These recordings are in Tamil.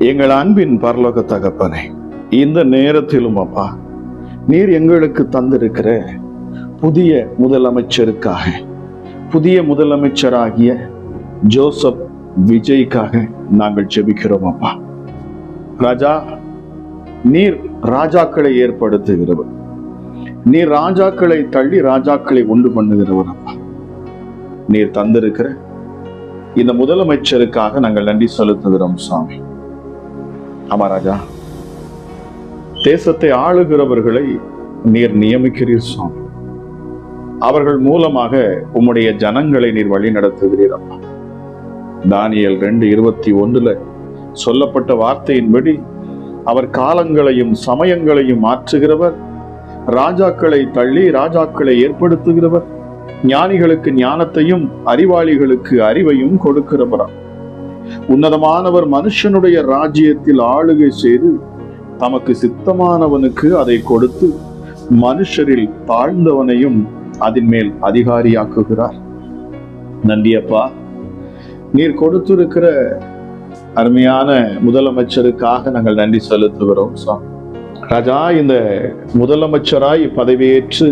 எங்கள் அன்பின் பரலோக தகப்பனே, இந்த நேரத்திலும் அப்பா, நீர் எங்களுக்கு தந்திருக்கிற புதிய முதலமைச்சருக்காக, புதிய முதலமைச்சராகிய ஜோசப் விஜய்க்காக நாங்கள் ஜெபிக்கிறோம் அப்பா. ராஜா, நீர் ராஜாக்களை ஏற்படுத்துகிறவர், நீர் ராஜாக்களை தள்ளி ராஜாக்களை உண்டு பண்ணுகிறவர் அப்பா. நீர் தந்திருக்கிற இந்த முதலமைச்சருக்காக நாங்கள் நன்றி செலுத்துகிறோம் சுவாமி. ஆமா ராஜா, தேசத்தை ஆளுகிறவர்களை நீர் நியமிக்கிறீர் சுவாமி. அவர்கள் மூலமாக உம்முடைய ஜனங்களை நீர் வழி நடத்துகிறீர் அப்பா. தானியேல் 2:21 சொல்லப்பட்ட வார்த்தையின்படி அவர் காலங்களையும் சமயங்களையும் மாற்றுகிறவர், ராஜாக்களை தள்ளி ராஜாக்களை ஏற்படுத்துகிறவர், ஞானிகளுக்கு ஞானத்தையும் அறிவாளிகளுக்கு அறிவையும் கொடுக்கிறவரா. உன்னதமானவர் மனுஷனுடைய ராஜ்யத்தில் ஆளுகை செய்து தமக்கு சித்தமானவனுக்கு அதை கொடுத்து மனுஷரில் தாழ்ந்தவனையும் அதன் மேல் அதிகாரியாக்குகிறார். நன்றியப்பா, நீர் கொடுத்திருக்கிற அருமையான முதலமைச்சருக்காக நாங்கள் நன்றி செலுத்துகிறோம் சுவாமி. ராஜா, இந்த முதலமைச்சராய் பதவியேற்று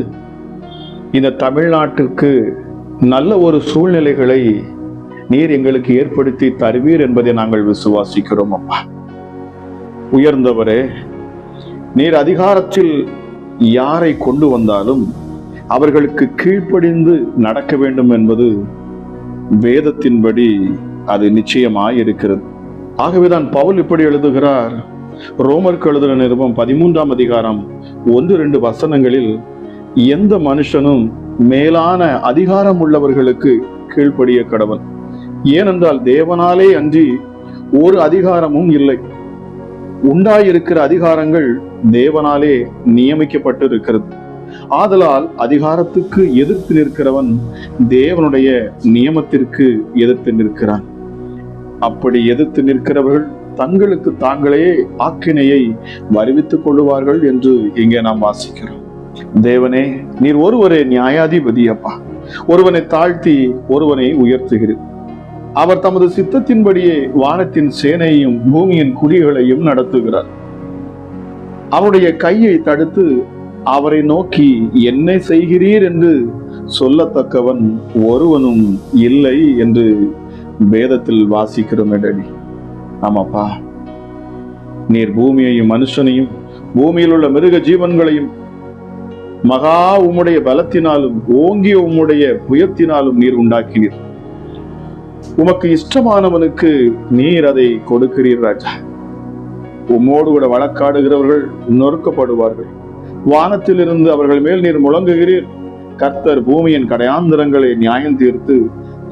இந்த தமிழ்நாட்டுக்கு நல்ல ஒரு சூழ்நிலைகளை நீர் எங்களுக்கு ஏற்படுத்தி தருவீர் என்பதை நாங்கள் விசுவாசிக்கிறோம் அப்பா. உயர்ந்தவரே, நீர் அதிகாரத்தில் யாரை கொண்டு வந்தாலும் அவர்களுக்கு கீழ்ப்படிந்து நடக்க வேண்டும் என்பது வேதத்தின்படி அது நிச்சயமாய் இருக்கிறது. ஆகவேதான் பவுல் இப்படி எழுதுகிறார். ரோமருக்கு எழுதின நிருபம் 13 வசனங்களில், எந்த மனுஷனும் மேலான அதிகாரம் உள்ளவர்களுக்கு கீழ்ப்படிய கடவன், ஏனென்றால் தேவனாலே அன்றி ஒரு அதிகாரமும் இல்லை. உண்டாயிருக்கிற அதிகாரங்கள் தேவனாலே நியமிக்கப்பட்டு இருக்கிறது. ஆதலால் அதிகாரத்துக்கு எதிர்த்து நிற்கிறவன் தேவனுடைய நியமத்திற்கு எதிர்த்து நிற்கிறான். அப்படி எதிர்த்து நிற்கிறவர்கள் தங்களுக்கு தாங்களே ஆக்கினையை வருவித்துக் கொள்ளுவார்கள் என்று இங்கே நாம் வாசிக்கிறோம். தேவனே, நீர் ஒருவரே நியாயாதிபதி அப்பா. ஒருவனை தாழ்த்தி ஒருவனை உயர்த்துகிறீர். அவர் தமது சித்தத்தின்படியே வானத்தின் சேனையையும் பூமியின் குடிகளையும் நடத்துகிறார். அவருடைய கையை தடுத்து அவரை நோக்கி என்ன செய்கிறீர் என்று சொல்லத்தக்கவன் ஒருவனும் இல்லை என்று வேதத்தில் வாசிக்கிறோம். இடடி ஆமாப்பா, நீர் பூமியையும் மனுஷனையும் பூமியில் உள்ள மிருக ஜீவன்களையும் மகா உம்முடைய பலத்தினாலும் ஓங்கிய உம்முடைய புயத்தினாலும் நீர் உண்டாக்கினீர். உமக்கு இஷ்டமானவனுக்கு நீர் அதை கொடுக்கிறீர் ராஜா. உம்மோடு கூட வழக்காடுகிறவர்கள் நொறுக்கப்படுவார்கள். வானத்தில் இருந்து அவர்கள் மேல் நீர் முழங்குகிறீர். கர்த்தர் பூமியின் கடையாந்திரங்களை நியாயம் தீர்த்து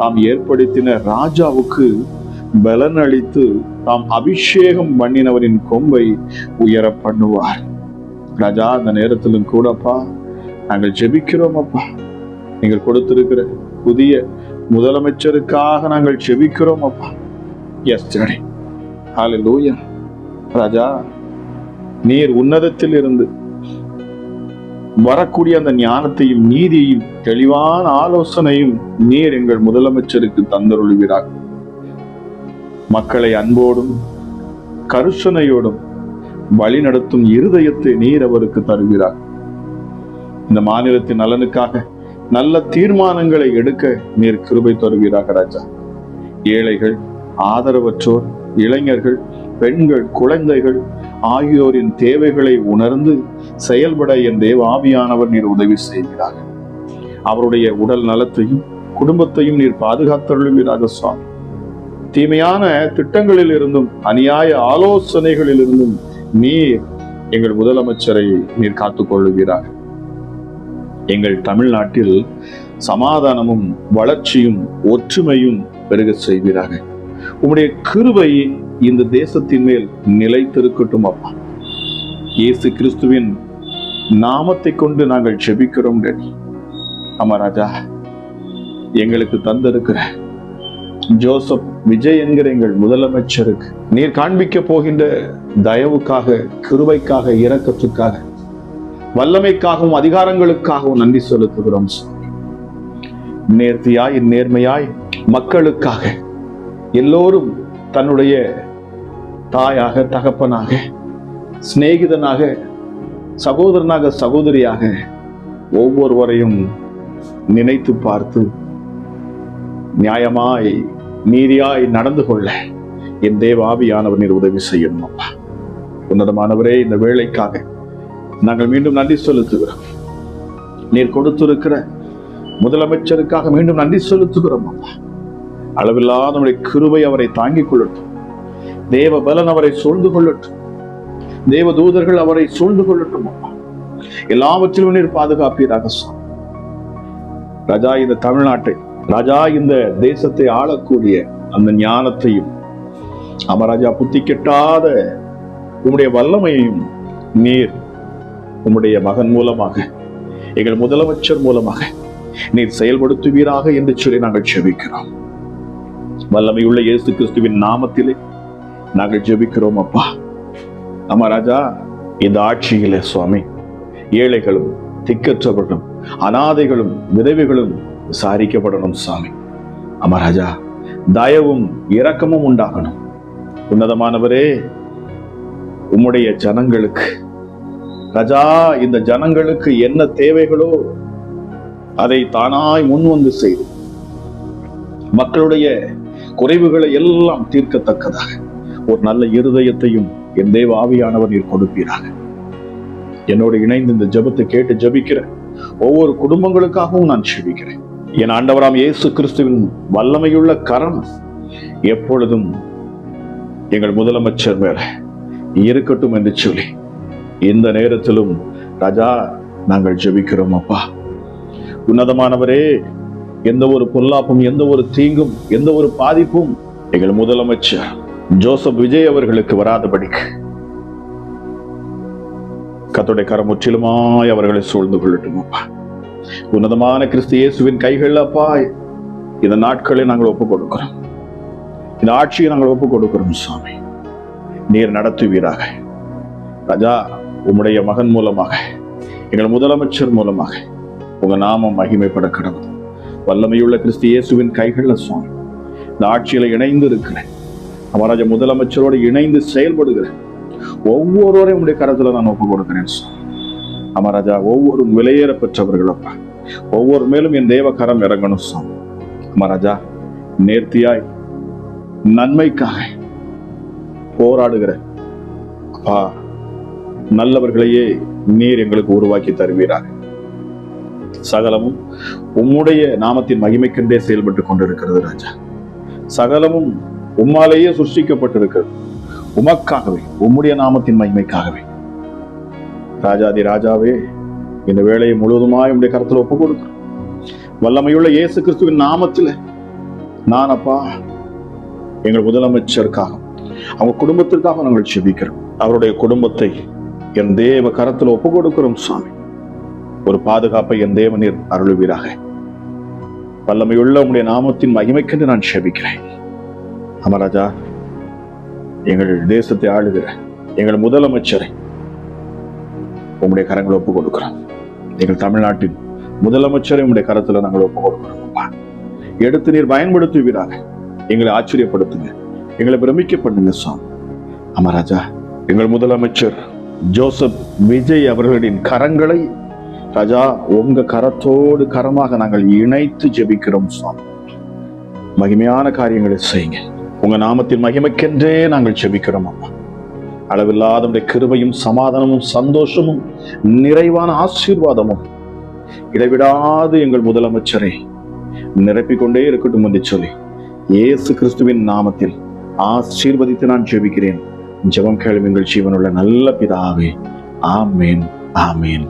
தாம் ஏற்படுத்தின ராஜாவுக்கு பலன் அளித்து தாம் அபிஷேகம் பண்ணினவரின் கொம்பை உயர பண்ணுவார். ராஜா, அந்த நேரத்திலும் கூடப்பா நாங்கள் ஜெபிக்கிறோம் அப்பா. நீங்கள் கொடுத்திருக்கிற புதிய முதலமைச்சருக்காக நாங்கள் ஜெபிக்கிறோம் அப்பா. எஸ் டாடி, ஹல்லேலூயா. ராஜா, நீர் உன்னதத்தில் இருந்து வரக்கூடிய அந்த ஞானத்தையும் நீதியையும் தெளிவான ஆலோசனையும் நீர் எங்கள் முதலமைச்சருக்கு தந்தருளுகிறார். மக்களை அன்போடும் கருஷனையோடும் வழி நடத்தும் இருதயத்தை நீர் அவருக்கு தருகிறார். இந்த மாநிலத்தின் நலனுக்காக நல்ல தீர்மானங்களை எடுக்க நீர் கிருபை தருவீராக ராஜா. ஏழைகள், ஆதரவற்றோர், இளைஞர்கள், பெண்கள், குழந்தைகள் ஆகியோரின் தேவைகளை உணர்ந்து செயல்பட என் தேவ ஆவியானவர் நீர் உதவி செய்கிறார். அவருடைய உடல் நலத்தையும் குடும்பத்தையும் நீர் பாதுகாத்தருளுவீராக சுவாமி. தீமையான திட்டங்களில் இருந்தும் அநியாய ஆலோசனைகளில் இருந்தும் நீர் எங்கள் முதலமைச்சரை நீர் காத்துக்கொள்ளுவீராக. எங்கள் தமிழ்நாட்டில் சமாதானமும் வளர்ச்சியும் ஒற்றுமையும் பெருக செய்வீராக. உம்முடைய கிருபை இந்த தேசத்தின் மேல் நிலைத்திருக்கட்டும் அப்பா. இயேசு கிறிஸ்துவின் நாமத்தை கொண்டு நாங்கள் ஜெபிக்கிறோம். ஆமா ராஜா, எங்களுக்கு தந்திருக்கிற ஜோசப் விஜய் என்கிற எங்கள் முதலமைச்சருக்கு நீர் காண்பிக்க போகின்ற தயவுக்காக, கிருபைக்காக, இரக்கத்துக்காக, வல்லமைக்காகவும் அதிகாரங்களுக்காகவும் நன்றி செலுத்துகிறோம். நேர்த்தியாய் நேர்மையாய் மக்களுக்காக எல்லோரும் தன்னுடைய தாயாக, தகப்பனாக, சிநேகிதனாக, சகோதரனாக, சகோதரியாக ஒவ்வொருவரையும் நினைத்து பார்த்து நியாயமாய் நீதியாய் நடந்து கொள்ள என் தேவ ஆவியானவர் நீர் உதவி செய்யணும் அப்பா. உன்னதமானவரே, இந்த வேளைக்காக நாங்கள் மீண்டும் நன்றி செலுத்துகிறோம். நீர் கொடுத்திருக்கிற முதலமைச்சருக்காக மீண்டும் நன்றி செலுத்துகிறோம் அப்பா. அளவில்லாத நம்முடைய கிருபை அவரை தாங்கிக் கொள்ளட்டும். தேவ பலன் அவரை சூழ்ந்து கொள்ளட்டும். தேவ தூதர்கள் அவரை சூழ்ந்து கொள்ளட்டும் அப்பா. எல்லாவற்றிலும் நீர் பாதுகாப்பீராக சுவாமி. ராஜா, இந்த தமிழ்நாட்டை, ராஜா இந்த தேசத்தை ஆளக்கூடிய அந்த ஞானத்தையும் அமராஜா புத்தி கெட்டாத உம்முடைய வல்லமையையும் நீர் உம்முடைய மகன் மூலமாக, எங்கள் முதலமைச்சர் மூலமாக நீர் செயல்படுத்துவீராக என்று சொல்லி நாங்கள் ஜெபிக்கிறோம். வல்லமையுள்ள இயேசு கிறிஸ்துவின் நாமத்திலே நாங்கள் ஜெபிக்கிறோம் அப்பா. அமராஜா, இந்த ஆட்சியிலே சுவாமி ஏழைகளும், திக்கற்றவர்களும், அனாதைகளும், விதவைகளும் விசாரிக்கப்படணும் சாமி. அமராஜா, தயவும் இரக்கமும் உண்டாகணும். உன்னதமானவரே, உம்முடைய ஜனங்களுக்கு ராஜா, இந்த ஜனங்களுக்கு என்ன தேவைகளோ அதை தானாய் முன் வந்து செய்து மக்களுடைய குறைவுகளை எல்லாம் தீர்க்கத்தக்கதாக ஒரு நல்ல இருதயத்தையும் என் தேவ ஆவியானவர் நீர் கொடுப்பீராக. என்னோடு இணைந்து இந்த ஜெபத்தை கேட்டு ஜெபிக்கிற ஒவ்வொரு குடும்பங்களுக்காகவும் நான் ஜெபிக்கிறேன். என் ஆண்டவராம் இயேசு கிறிஸ்துவின் வல்லமையுள்ள கரம் எப்பொழுதும் எங்கள் முதலமைச்சர் மேல இருக்கட்டும் என்று சொல்லி இந்த நேரத்திலும் ராஜா நாங்கள் ஜெபிக்கிறோம் அப்பா. உன்னதமானவரே, எந்த ஒரு பொல்லாப்பும், எந்த ஒரு தீங்கும், எந்த ஒரு பாதிப்பும் எங்கள் முதலமைச்சர் ஜோசப் விஜய் அவர்களுக்கு வராதபடிக்கு கர்த்தருடைய கரம் முற்றிலுமாய் அவர்களை சூழ்ந்து கொள்ளட்டும் அப்பா. உன்னதமான கிறிஸ்து இயேசுவின் கைகள் அப்பா, இந்த நாட்களை நாங்கள் ஒப்புக் கொடுக்கிறோம். இந்த ஆட்சியை நாங்கள் ஒப்புக் கொடுக்கிறோம் சுவாமி. நீர் நடத்துவீராக ராஜா. உம்முடைய மகன் மூலமாக, எங்கள் முதலமைச்சர் மூலமாக உங்க நாமம் மகிமைப்பட கடவுள். வல்லமையுள்ள கிறிஸ்து இயேசுவின் கைகள்ல சுவாமி இந்த ஆட்சியில இணைந்து இருக்கிறேன். அமராஜா, முதலமைச்சரோடு இணைந்து செயல்படுகிறேன் ஒவ்வொருவரையும் உடைய கரத்துல நான் ஒப்புக் கொடுக்கிறேன் சுவாமி. அமராஜா, ஒவ்வொரு விலையேற பெற்றவர்களப்பா, ஒவ்வொரு மேலும் என் தேவ கரம் இறங்கணும் சுவாமி. அமராஜா, நேர்த்தியாய் நன்மைக்காக போராடுகிற அப்பா நல்லவர்களையே நீர் எங்களுக்கு உருவாக்கி தருவீராக. சகலமும் உம்முடைய நாமத்தின் மகிமைக்கென்றே செயல்பட்டு கொண்டிருக்கிறது ராஜா. சகலமும் உம்மாலேயே சிருஷ்டிக்கப்பட்டிருக்கிறது, உமக்காகவே, உம்முடைய நாமத்தின் மகிமைக்காகவே. ராஜாதி ராஜாவே, இந்த வேலையை முழுவதுமாய் உம்முடைய கருத்துல ஒப்புக் கொடுக்கிறோம். வல்லமையுள்ள இயேசு கிறிஸ்துவின் நாமத்தில் நான் அப்பா எங்கள் முதலமைச்சருக்காக, அவங்க குடும்பத்திற்காக நாங்கள் ஜெபிக்கிறோம். அவருடைய குடும்பத்தை என் தேவ கரத்தில் ஒப்புக் கொடுக்கிறோம் சுவாமி. ஒரு பாதுகாப்பை என் தேவ நீர் அருளுவீராக. வல்லமையுள்ள உம்முடைய நாமத்தின் மகிமைக்கென்று நான் ஜெபிக்கிறேன். அமராஜா, எங்கள் தேசத்தை ஆளுகிற எங்கள் முதலமைச்சரை உம்முடைய கரங்களை ஒப்புக் கொடுக்கிறோம். எங்கள் தமிழ்நாட்டின் முதலமைச்சரை உம்முடைய கரத்துல நாங்கள் ஒப்புக் கொடுக்கிறோம். எடுத்து நீர் பயன்படுத்துவீராக. எங்களை ஆச்சரியப்படுத்துங்க, எங்களை பிரமிக்க பண்ணுங்க சுவாமி. அமராஜா, எங்கள் முதலமைச்சர் ஜோசப் விஜய் அவர்களின் கரங்களை ராஜா உங்க கரத்தோடு கரமாக நாங்கள் இணைத்து ஜெபிக்கிறோம் சுவாமி. மகிமையான காரியங்களை செய்யுங்க. உங்க நாமத்தின் மகிமைக்கென்றே நாங்கள் ஜெபிக்கிறோம் அம்மா. அளவில்லாத கிருபையும் சமாதானமும் சந்தோஷமும் நிறைவான ஆசீர்வாதமும் இடைவிடாது எங்கள் முதலமைச்சரை நிரப்பிக்கொண்டே இருக்கட்டும் என்று சொல்லி இயேசு கிறிஸ்துவின் நாமத்தில் ஆசீர்வதித்து நான் ஜெபிக்கிறேன். ஜெபம் கேளும் எங்கள் ஜீவனுள்ள நல்ல பிதாவே. ஆமேன், ஆமேன்.